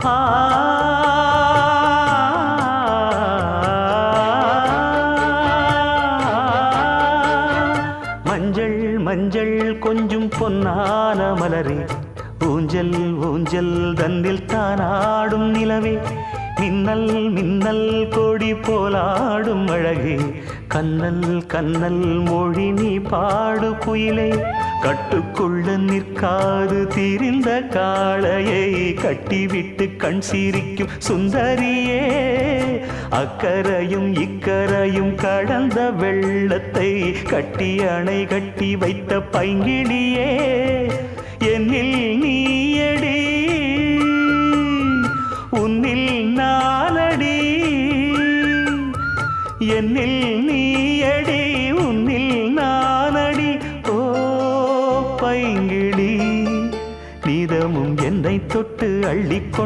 ஆ மஞ்சள் மஞ்சள் கொஞ்சம் பொன்னான மலரே ஊஞ்சல் ஊஞ்சல் தன்னில் தானாடும் நிலவே மின்னல் மின்னல் கொடி போலாடும் அழகே கண்ணல் கண்ணல் மொழி நீ பாடு குயிலே கட்டுக்குள்ள நிற்காது தீரிந்த காளையை கட்டிவிட்டு கண் சிரிக்கும் சுந்தரியே அக்கரையும் இக்கரையும் கடந்த வெள்ளத்தை கட்டி அணை கட்டி வைத்த பைங்கிளியே என்னில் நீயடி உன்னில் நானடி என்னில் நீயடி உன்னில் நானடி ஓ பைங்கிளி நீதமும் என்னை தொட்டு அள்ளிக்கொண்டு